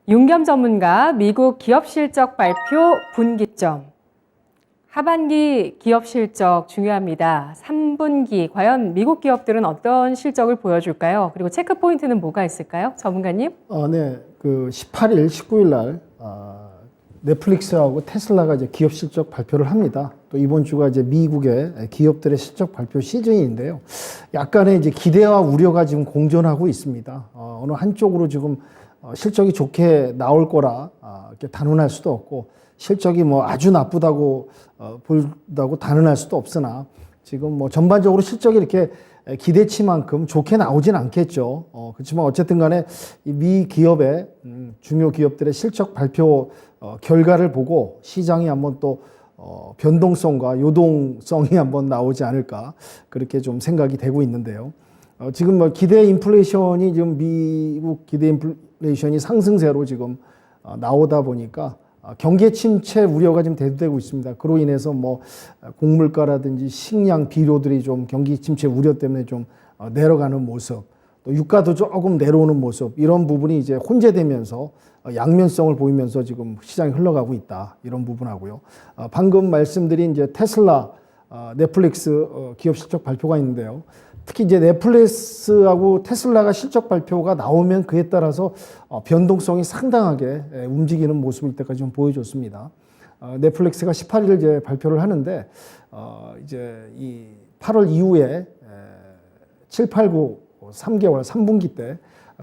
윤겸 전문가 미국 기업 실적 발표 분기점. 하반기 기업 실적 중요합니다. 3분기 과연 미국 기업들은 어떤 실적을 보여줄까요? 그리고 체크 포인트는 뭐가 있을까요? 전문가님? 네. 그 18일, 19일 날 넷플릭스하고 테슬라가 이제 기업 실적 발표를 합니다. 또 이번 주가 이제 미국의 기업들의 실적 발표 시즌인데요. 약간의 이제 기대와 우려가 지금 공존하고 있습니다. 어느 한쪽으로 지금 실적이 좋게 나올 거라 이렇게 단언할 수도 없고, 실적이 뭐 아주 나쁘다고 보다고 단언할 수도 없으나, 지금 뭐 전반적으로 실적이 이렇게 기대치만큼 좋게 나오진 않겠죠. 그렇지만 어쨌든 간에 미 기업의 중요 기업들의 실적 발표 결과를 보고 시장이 한번 또 변동성과 요동성이 한번 나오지 않을까, 그렇게 좀 생각이 되고 있는데요. 지금 뭐 기대 인플레이션이 지금 미국 기대 인플레이션이 상승세로 지금 나오다 보니까 경기 침체 우려가 지금 대두되고 있습니다. 그로 인해서 뭐 곡물가라든지 식량 비료들이 좀 경기 침체 우려 때문에 좀 내려가는 모습, 또 유가도 조금 내려오는 모습, 이런 부분이 이제 혼재되면서 양면성을 보이면서 지금 시장이 흘러가고 있다, 이런 부분하고요. 방금 말씀드린 이제 테슬라, 넷플릭스 기업 실적 발표가 있는데요. 특히 이제 넷플릭스하고 테슬라가 실적 발표가 나오면 그에 따라서 변동성이 상당하게 움직이는 모습일 때까지 좀 보여줬습니다. 넷플릭스가 18일 이제 발표를 하는데, 이제 이 8월 이후에 7, 8, 9, 3개월, 3분기 때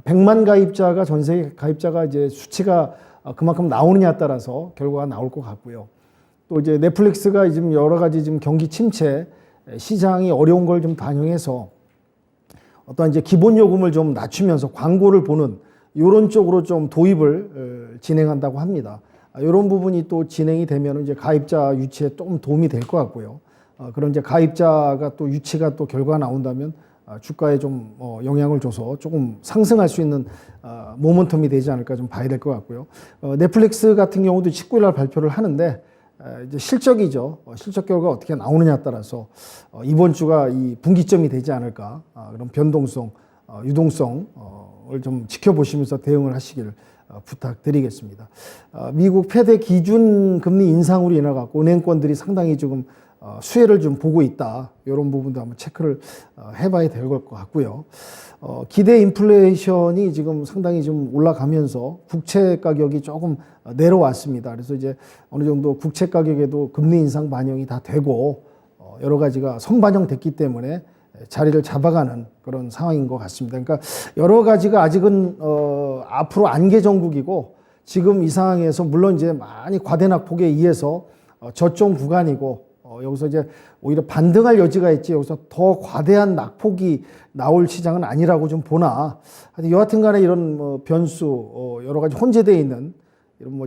100만 가입자가 전 세계 가입자가 이제 수치가 그만큼 나오느냐에 따라서 결과가 나올 것 같고요. 또 이제 넷플릭스가 지금 여러 가지 지금 경기 침체, 시장이 어려운 걸 좀 반영해서 어떤 이제 기본 요금을 좀 낮추면서 광고를 보는 이런 쪽으로 좀 도입을 진행한다고 합니다. 이런 부분이 또 진행이 되면 이제 가입자 유치에 좀 도움이 될 것 같고요. 그런 이제 가입자가 또 유치가 또 결과가 나온다면 주가에 좀 영향을 줘서 조금 상승할 수 있는 모멘텀이 되지 않을까 좀 봐야 될 것 같고요. 넷플릭스 같은 경우도 19일 날 발표를 하는데, 이제 실적이죠. 실적 결과가 어떻게 나오느냐에 따라서 이번 주가 이 분기점이 되지 않을까, 그런 변동성, 유동성을 좀 지켜보시면서 대응을 하시길 부탁드리겠습니다. 미국 페드 기준 금리 인상으로 인해 갖고 은행권들이 상당히 지금 수혜를 좀 보고 있다, 이런 부분도 한번 체크를 해봐야 될 것 같고요. 기대 인플레이션이 지금 상당히 좀 올라가면서 국채 가격이 조금 내려왔습니다. 그래서 이제 어느 정도 국채 가격에도 금리 인상 반영이 다 되고 여러 가지가 선반영됐기 때문에 자리를 잡아가는 그런 상황인 것 같습니다. 그러니까 여러 가지가 아직은 앞으로 안개 전국이고, 지금 이 상황에서 물론 이제 많이 과대 낙폭에 의해서 저점 구간이고, 여기서 이제 오히려 반등할 여지가 있지, 여기서 더 과대한 낙폭이 나올 시장은 아니라고 좀 보나, 여하튼 간에 이런 뭐 변수, 여러 가지 혼재되어 있는 이런 뭐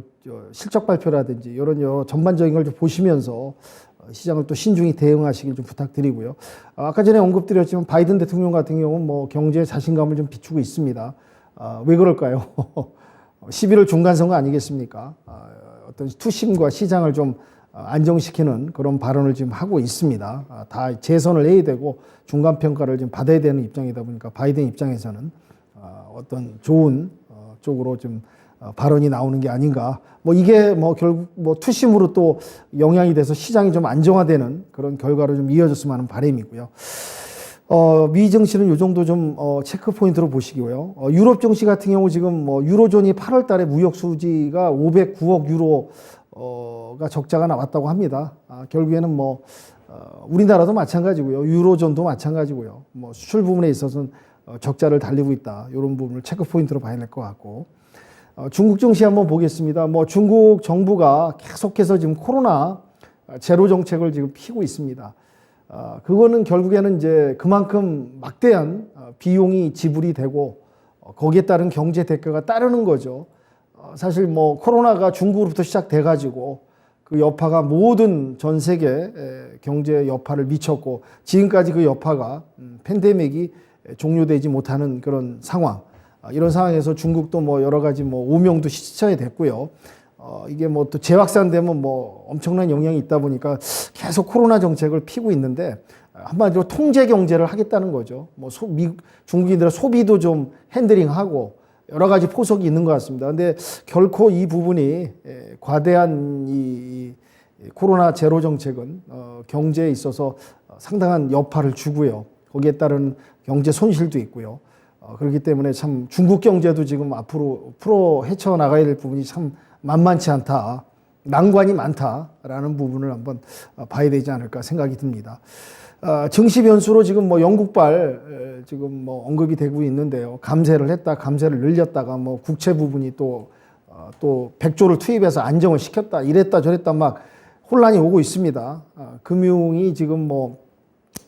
실적 발표라든지 이런 여러 전반적인 걸 좀 보시면서 시장을 또 신중히 대응하시길 좀 부탁드리고요. 아까 전에 언급드렸지만 바이든 대통령 같은 경우는 뭐 경제에 자신감을 좀 비추고 있습니다. 왜 그럴까요? 11월 중간선거 아니겠습니까? 어떤 투심과 시장을 좀 안정시키는 그런 발언을 지금 하고 있습니다. 다 재선을 해야 되고 중간평가를 좀 받아야 되는 입장이다 보니까 바이든 입장에서는 어떤 좋은 쪽으로 좀 발언이 나오는 게 아닌가. 뭐 이게 뭐 결국 뭐 투심으로 또 영향이 돼서 시장이 좀 안정화되는 그런 결과로 좀 이어졌으면 하는 바람이고요. 미 증시는 이 정도 좀 체크 포인트로 보시고요. 유럽 증시 같은 경우 지금 뭐 유로존이 8월 달에 무역 수지가 509억 유로가 적자가 나왔다고 합니다. 결국에는 뭐 우리나라도 마찬가지고요. 유로존도 마찬가지고요. 뭐 수출 부분에 있어서는 적자를 달리고 있다, 이런 부분을 체크 포인트로 봐야 될 것 같고, 중국 증시 한번 보겠습니다. 뭐 중국 정부가 계속해서 지금 코로나 제로 정책을 지금 피고 있습니다. 그거는 결국에는 이제 그만큼 막대한 비용이 지불이 되고 거기에 따른 경제 대가가 따르는 거죠. 사실 뭐 코로나가 중국으로부터 시작돼 가지고 그 여파가 모든 전 세계 경제 여파를 미쳤고, 지금까지 그 여파가 팬데믹이 종료되지 못하는 그런 상황, 이런 상황에서 중국도 뭐 여러 가지 뭐 오명도 시차에 됐고요. 이게 뭐 또 재확산되면 뭐 엄청난 영향이 있다 보니까 계속 코로나 정책을 피고 있는데, 한마디로 통제 경제를 하겠다는 거죠. 뭐 중국인들의 소비도 좀 핸들링하고, 여러 가지 포석이 있는 것 같습니다. 근데 결코 이 부분이 과대한 이 코로나 제로 정책은 경제에 있어서 상당한 여파를 주고요. 거기에 따른 경제 손실도 있고요. 그렇기 때문에 참 중국 경제도 지금 앞으로 풀어 헤쳐나가야 될 부분이 참 만만치 않다. 난관이 많다라는 부분을 한번 봐야 되지 않을까 생각이 듭니다. 증시 변수로 지금 뭐 영국발 지금 뭐 언급이 되고 있는데요. 감세를 했다, 감세를 늘렸다가 뭐 국채 부분이 또 100조를 투입해서 안정을 시켰다, 이랬다 저랬다 막 혼란이 오고 있습니다. 금융이 지금 뭐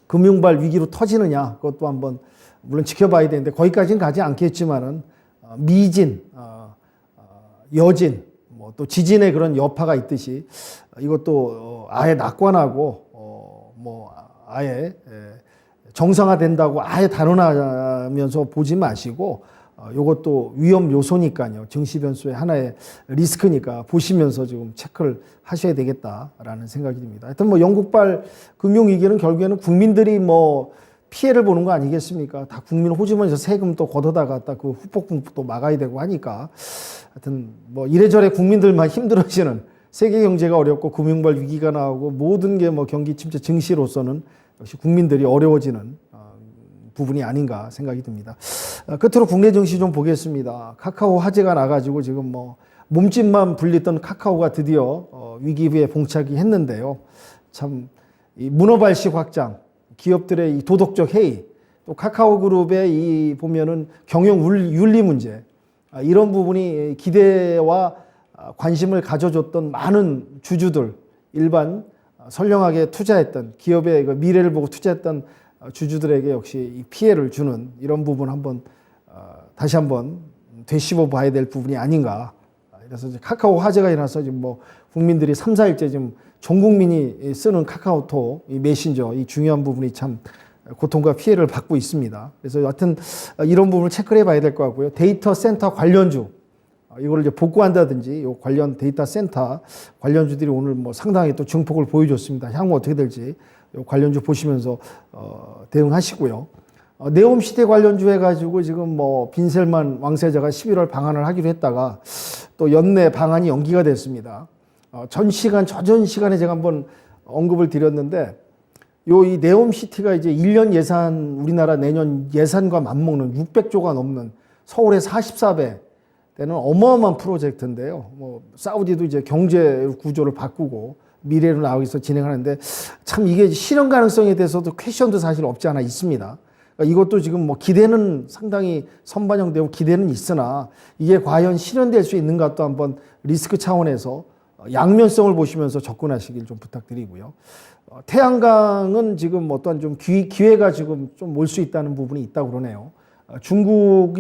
금융발 위기로 터지느냐 그것도 한번 물론 지켜봐야 되는데 거기까지는 가지 않겠지만은 미진, 여진, 뭐 또 지진의 그런 여파가 있듯이 이것도 아예 낙관하고 뭐 아예 정상화된다고 아예 단언하면서 보지 마시고 이것도 위험 요소니까요. 증시 변수의 하나의 리스크니까 보시면서 지금 체크를 하셔야 되겠다라는 생각이 듭니다. 하여튼 뭐 영국발 금융위기는 결국에는 국민들이 뭐 피해를 보는 거 아니겠습니까? 다 국민 호주머니에서 세금 또 걷어다가 그 후폭풍 또 막아야 되고 하니까 하여튼 뭐 이래저래 국민들만 힘들어지는 세계 경제가 어렵고 금융발 위기가 나오고 모든 게 뭐 경기 침체 증시로서는 역시 국민들이 어려워지는 부분이 아닌가 생각이 듭니다. 끝으로 국내 증시 좀 보겠습니다. 카카오 화재가 나가지고 지금 뭐 몸집만 불리던 카카오가 드디어 위기에 봉착이 했는데요. 참 이 문어발식 확장, 기업들의 이 도덕적 해이, 또 카카오그룹의 이 보면은 경영 윤리 문제, 이런 부분이 기대와 관심을 가져줬던 많은 주주들, 일반 선량하게 투자했던 기업의 미래를 보고 투자했던 주주들에게 역시 이 피해를 주는 이런 부분 한번 다시 한번 되씹어 봐야 될 부분이 아닌가. 그래서 이제 카카오 화재가 일어나서 지금 뭐 국민들이 3, 4일째 지금 전 국민이 쓰는 카카오톡, 이 메신저, 이 중요한 부분이 참 고통과 피해를 받고 있습니다. 그래서 여하튼 이런 부분을 체크를 해봐야 될 것 같고요. 데이터 센터 관련주, 이거를 이제 복구한다든지 요 관련 데이터 센터 관련주들이 오늘 뭐 상당히 또 증폭을 보여줬습니다. 향후 어떻게 될지 요 관련주 보시면서 대응하시고요. 네옴시티 관련주 해가지고 지금 뭐 빈셀만 왕세자가 11월 방한을 하기로 했다가 또 연내 방한이 연기가 됐습니다. 전 시간에 제가 한번 언급을 드렸는데 이 네옴시티가 이제 1년 예산, 우리나라 내년 예산과 맞먹는 600조가 넘는 서울의 44배 되는 어마어마한 프로젝트인데요. 뭐 사우디도 이제 경제 구조를 바꾸고 미래로 나가기 위해서 진행하는데 참 이게 실현 가능성에 대해서도 퀘션도 사실 없지 않아 있습니다. 그러니까 이것도 지금 뭐 기대는 상당히 선반영되고 기대는 있으나 이게 과연 실현될 수 있는가 또 한번 리스크 차원에서 양면성을 보시면서 접근하시길 좀 부탁드리고요. 태양광은 지금 어떤 좀 기회가 지금 좀 올 수 있다는 부분이 있다고 그러네요. 중국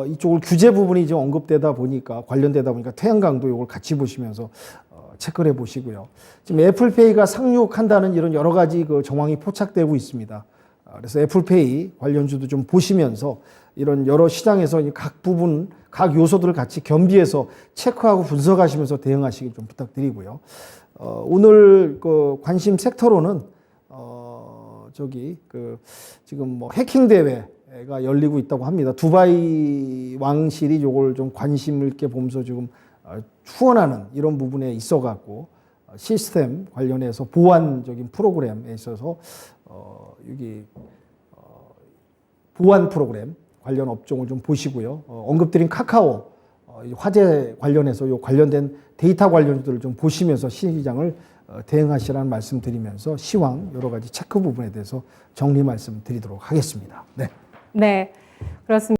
이쪽을 규제 부분이 좀 언급되다 보니까 관련되다 보니까 태양광도 이걸 같이 보시면서 체크를 해보시고요. 지금 애플페이가 상륙한다는 이런 여러 가지 그 정황이 포착되고 있습니다. 그래서 애플페이 관련주도 좀 보시면서 이런 여러 시장에서 각 부분, 각 요소들을 같이 겸비해서 체크하고 분석하시면서 대응하시길 좀 부탁드리고요. 오늘 그 관심 섹터로는 지금 뭐 해킹 대회가 열리고 있다고 합니다. 두바이 왕실이 요걸 좀 관심 있게 보면서 지금 후원하는 이런 부분에 있어 갖고 시스템 관련해서 보안적인 프로그램에 있어서 여기 보안 프로그램 관련 업종을 좀 보시고요. 언급드린 카카오 화재 관련해서 요 관련된 데이터 관련주들을 좀 보시면서 시장을 대응하시라는 말씀 드리면서 시황 여러 가지 체크 부분에 대해서 정리 말씀 드리도록 하겠습니다. 네. 네, 그렇습니다.